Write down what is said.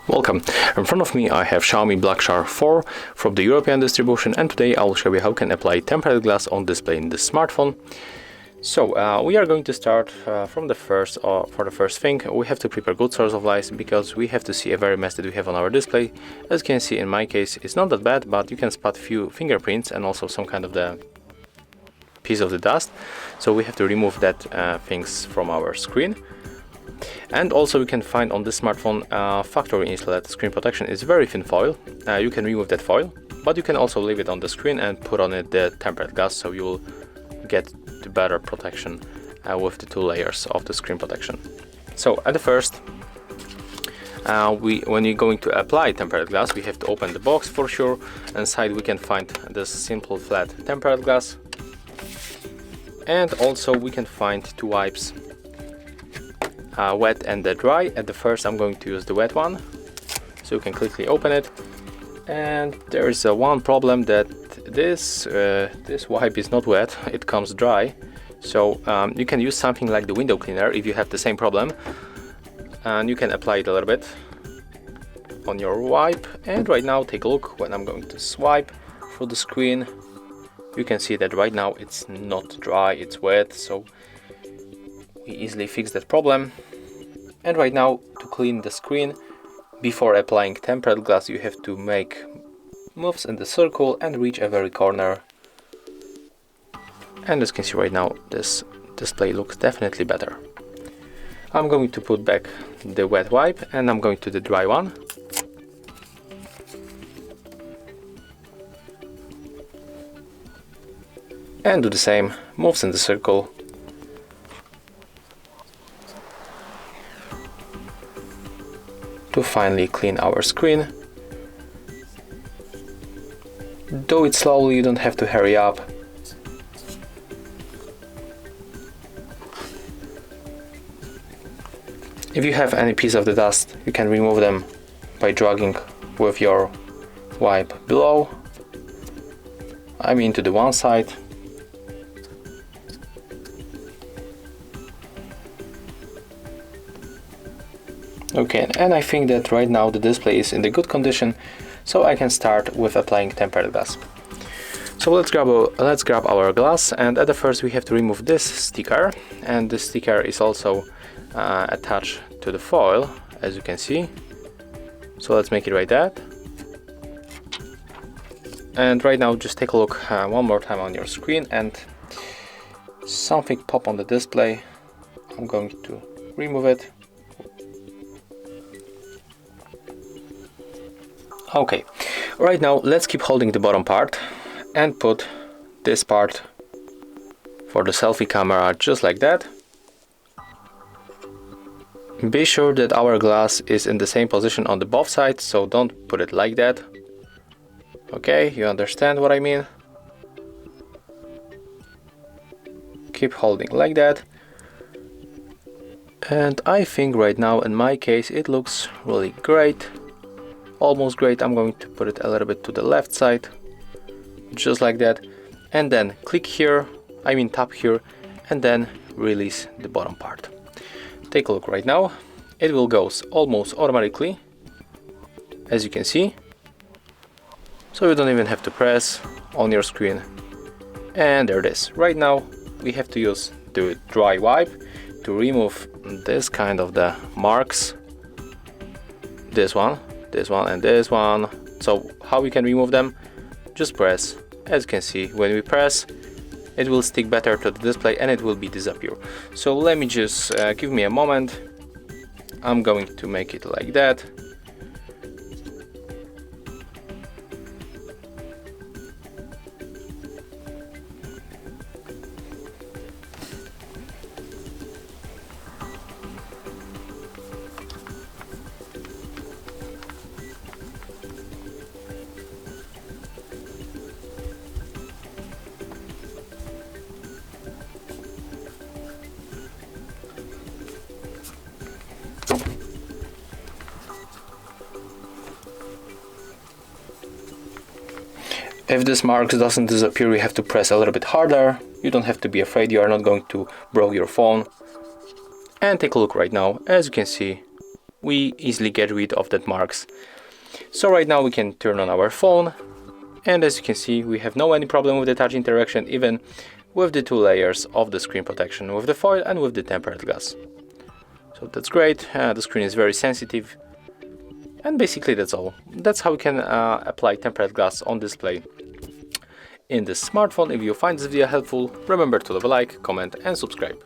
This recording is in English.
Welcome. In front of me I have Xiaomi Black Shark 4 from the European distribution, and today I will show you how you can apply tempered glass on display in this smartphone. So we are going to start from the first. For the first thing, we have to prepare good source of light because we have to see a very mess that we have on our display. As you can see, in my case it's not that bad, but you can spot few fingerprints and also some kind of the piece of the dust. So we have to remove that things from our screen. And also we can find on this smartphone factory installed screen protection is very thin foil. You can remove that foil, but you can also leave it on the screen and put on it the tempered glass, so you will get the better protection with the two layers of the screen protection. So at the first, when you're going to apply tempered glass, we have to open the box for sure. Inside we can find this simple flat tempered glass, and also we can find two wipes, wet and the dry. At the first I'm going to use the wet one, so you can quickly open it. And there is one problem, that this wipe is not wet, it comes dry. So you can use something like the window cleaner if you have the same problem, and you can apply it a little bit on your wipe. And right now take a look. When I'm going to swipe through the screen, you can see that right now it's not dry, it's wet, so we easily fix that problem. And right now, to clean the screen before applying tempered glass, you have to make moves in the circle and reach a very corner. And as you can see right now, this display looks definitely better. I'm going to put back the wet wipe and I'm going to the dry one. And do the same moves in the circle. To finally clean our screen. Do it slowly, you don't have to hurry up. If you have any piece of the dust, you can remove them by dragging with your wipe below. I mean to the one side. Okay, and I think that right now the display is in the good condition, so I can start with applying tempered glass. So let's grab our glass, and at the first we have to remove this sticker, and this sticker is also attached to the foil, as you can see. So let's make it like that. And right now just take a look one more time on your screen, and something pop on the display. I'm going to remove it. Okay, right now let's keep holding the bottom part and put this part for the selfie camera just like that. Be sure that our glass is in the same position on the both sides, so don't put it like that. Okay, you understand what I mean? Keep holding like that. And I think right now in my case it looks really great. Almost great. I'm going to put it a little bit to the left side, just like that, and then click here, tap here, and then release the bottom part. Take a look right now. It will go almost automatically, as you can see, so you don't even have to press on your screen. And there it is. Right now we have to use the dry wipe to remove this kind of the marks, this one and this one. So how we can remove them? Just press. As you can see, when we press, it will stick better to the display and it will be disappear. So let me just give me a moment. I'm going to make it like that. If this mark doesn't disappear, you have to press a little bit harder. You don't have to be afraid, you are not going to break your phone. And take a look right now. As you can see, we easily get rid of that marks. So right now we can turn on our phone, and as you can see, we have no any problem with the touch interaction, even with the 2 layers of the screen protection, with the foil and with the tempered glass. So that's great. The screen is very sensitive, and basically that's all. That's how we can apply tempered glass on display in this smartphone. If you find this video helpful, remember to leave a like, comment and subscribe.